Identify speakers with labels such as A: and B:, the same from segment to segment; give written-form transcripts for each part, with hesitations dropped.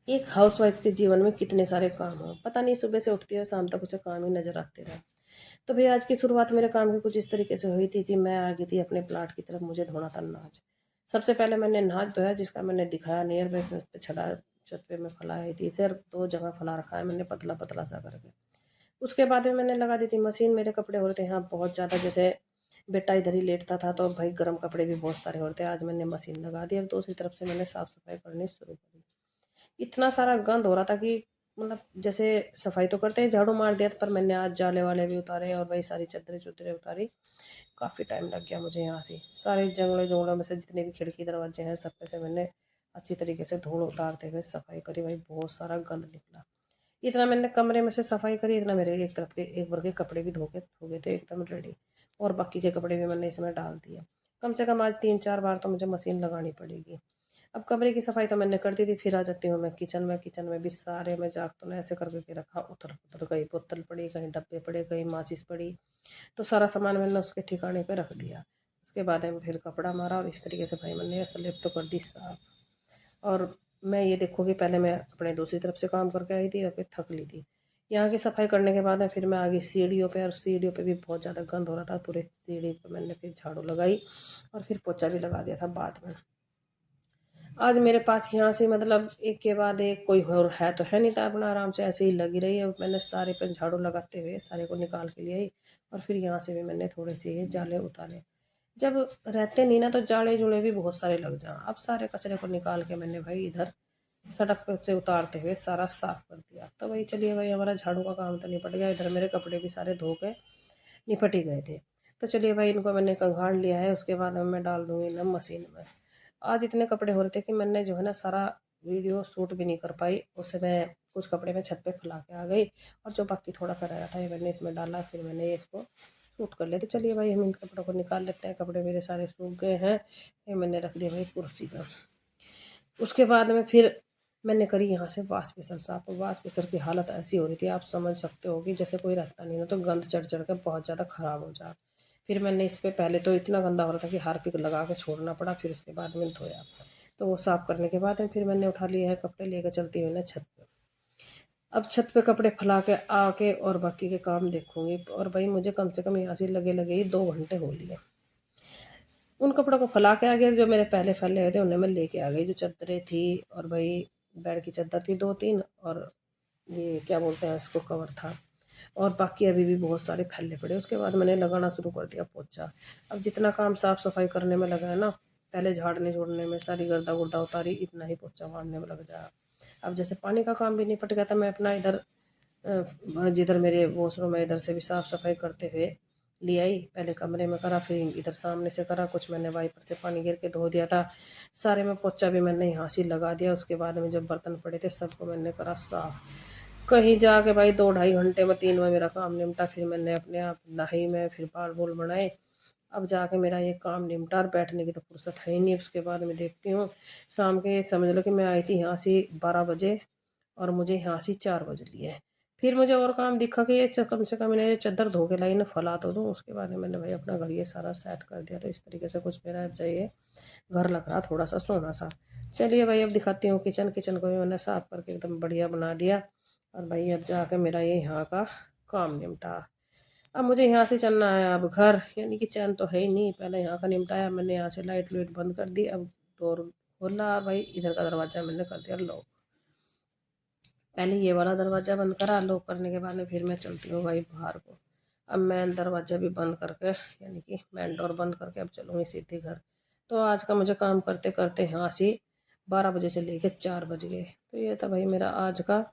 A: एक हाउसवाइफ के जीवन में कितने सारे काम हो, पता नहीं सुबह से उठती है शाम तक उसे काम ही नजर आते रहे। तो भैया आज की शुरुआत मेरे काम की कुछ इस तरीके से हुई थी। मैं आ गई थी अपने प्लाट की तरफ, मुझे धोना था अनाज। सबसे पहले मैंने अनाज धोया, जिसका मैंने दिखाया नियर बाई पे छड़ा छत पे मैं फैलाई थी। इसे 2 जगह फैला रखा है मैंने, पतला पतला सा करके। उसके बाद में मैंने लगा दी थी मशीन। मेरे कपड़े हो रहे थे यहाँ बहुत ज़्यादा, जैसे बेटा इधर ही लेटता था तो भाई गर्म कपड़े भी बहुत सारे हो रहे थे। आज मैंने मशीन लगा दी। अब दूसरी तरफ से मैंने साफ़ सफाई करनी शुरू करी। इतना सारा गंद हो रहा था कि मतलब जैसे सफाई तो करते हैं, झाड़ू मार दिया था, पर मैंने आज जाले वाले भी उतारे और वही सारी चद्दरें चुद्दरें उतारी। काफ़ी टाइम लग गया मुझे यहाँ से। सारे जंगलों जंगलों में से जितने भी खिड़की दरवाजे हैं सब पे से मैंने अच्छी तरीके से धूल उतारते हुए सफाई करी। भाई बहुत सारा गंद निकला। इतना मैंने कमरे में से सफाई करी, इतना मेरे एक तरफ के एक भर के कपड़े भी धो के हो गए थे एकदम रेडी। और बाकी के कपड़े भी मैंने इसमें डाल दिए। कम से कम आज 3-4 बार तो मुझे मशीन लगानी पड़ेगी। अब कमरे की सफाई तो मैंने कर दी थी। फिर आ जाती हूँ मैं किचन में। किचन में भी सारे मैं जाग तो ऐसे कर करके रखा, उतर पुतर, कहीं बोतल पड़ी, कहीं डब्बे पड़े, कहीं माचिस पड़ी। तो सारा सामान मैंने उसके ठिकाने पे रख दिया। उसके बाद में फिर कपड़ा मारा और इस तरीके से भाई मैंने स्लेब तो कर दी साफ। और मैं ये देखो कि पहले मैं अपने दूसरी तरफ से काम करके आई थी और फिर थक ली थी। यहाँ की सफाई करने के बाद में फिर मैं आ गई सीढ़ियों पे, और सीढ़ियों पे भी बहुत ज़्यादा गंद हो रहा था। पूरे सीढ़ी पे मैंने फिर झाड़ू लगाई और फिर पोछा भी लगा दिया था बाद में। आज मेरे पास यहाँ से मतलब एक के बाद एक कोई और है तो है नहीं था, अपना आराम से ऐसे ही लगी रही है। मैंने सारे पे झाड़ू लगाते हुए सारे को निकाल के लिए आई। और फिर यहाँ से भी मैंने थोड़े से ये जाले उतारे। जब रहते नहीं ना तो जाले जुड़े भी बहुत सारे लग जाए। अब सारे कचरे को निकाल के मैंने भाई इधर सड़क पे से उतारते हुए सारा साफ कर दिया। तो भाई चलिए भाई हमारा झाड़ू का काम तो निपट गया। इधर मेरे कपड़े भी सारे धो के निपट ही गए थे। तो चलिए भाई इनको मैंने कंघाड़ लिया है। उसके बाद में मैं डाल दूंगी ना मशीन में। आज इतने कपड़े हो रहे थे कि मैंने जो है ना सारा वीडियो शूट भी नहीं कर पाई। उससे मैं कुछ कपड़े में छत पे फैला के आ गई, और जो बाकी थोड़ा सा रहा था ये मैंने इसमें डाला। फिर मैंने ये इसको शूट कर लिया। तो चलिए भाई हम इन कपड़ों को निकाल लेते हैं। कपड़े मेरे सारे सूख गए हैं। ये मैंने रख दिया भाई कुर्सी पर। उसके बाद में फिर मैंने करी यहाँ से वाश बेसन साफ। वाश बेसन की हालत ऐसी हो रही थी, आप समझ सकते हो कि जैसे कोई रहता नहीं ना, तो गंद चढ़ चढ़ के बहुत ज़्यादा ख़राब हो जाए। फिर मैंने इस पर पहले तो इतना गंदा हो रहा था कि हार्पिक लगा के छोड़ना पड़ा। फिर उसके बाद में धोया। तो वो साफ़ करने के बाद में फिर मैंने उठा लिए है कपड़े, लेकर चलती हुई ना छत पे। अब छत पे कपड़े फैला के आके और बाकी के काम देखूंगी। और भाई मुझे कम से कम यहाँ से लगे लगे ही 2 घंटे हो लिए। उन कपड़ों को फैला के आ गया जो मेरे पहले फैले हुए थे, उन्हें मैं लेके आ गई। जो चादरें थी और भाई बेड की चादर थी 2-3, और ये क्या बोलते हैं इसको, कवर था। और बाकी अभी भी बहुत सारे फैले पड़े। उसके बाद मैंने लगाना शुरू कर दिया पोछा। अब जितना काम साफ़ सफाई करने में लगा है ना, पहले झाड़ने झोड़ने में सारी गर्दा गुर्दा उतारी, इतना ही पोछा मारने में लग जाए। अब जैसे पानी का काम भी निपट गया था, मैं अपना इधर जिधर मेरे वॉशरूम है इधर से भी साफ़ सफाई करते हुए ले आई। पहले कमरे में करा, फिर इधर सामने से करा। कुछ मैंने वाइपर से पानी गिर के धो दिया था। सारे में पोछा भी मैंने यहाँ से लगा दिया। उसके बाद में जब बर्तन पड़े थे सबको मैंने करा साफ। कहीं जाके भाई 2-2.5 घंटे में 3 में मेरा काम निपटा। फिर मैंने अपने आप नहाई, मैं फिर बाल बोल बनाए। अब जाके मेरा ये काम निपटा, और बैठने की तो फुर्सत है ही नहीं। उसके बाद में देखती हूँ शाम के, समझ लो कि मैं आई थी यहाँ से 12 बजे, और मुझे यहाँ से 4 बज लिए। फिर मुझे और काम दिखा कि ये कम से कम इन्हें चादर धो के लाई ना फैला तो दूँ। उसके बाद में मैंने भाई अपना घर ये सारा सेट कर दिया। तो इस तरीके से कुछ मेरा चाहिए घर लग रहा थोड़ा सा सोना सा। चलिए भाई अब दिखाती हूँ किचन। किचन को भी मैंने साफ करके एकदम बढ़िया बना दिया। और भाई अब जाके मेरा ये यहाँ का काम निपटा। अब मुझे यहाँ से चलना है अब घर, यानी कि चैन तो है ही नहीं। पहले यहाँ का निपटाया मैंने, यहाँ से लाइट लूट बंद कर दी। अब डोर खोला, भाई इधर का दरवाजा मैंने कर दिया लॉक। पहले ये वाला दरवाज़ा बंद करा, लॉक करने के बाद में फिर मैं चलती हूँ भाई बाहर को। अब मैं दरवाज़ा भी बंद करके, यानी कि मेन डोर बंद करके अब चलूँगी सीधे घर। तो आज का मुझे काम करते करते यहाँ से 12 बजे से लेके 4 बज गए। तो ये था भाई मेरा आज का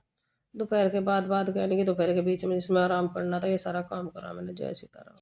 A: दोपहर के बाद यानी कि दोपहर के बीच में जिसमें आराम करना था, ये सारा काम करा मैंने। जय सीताराम।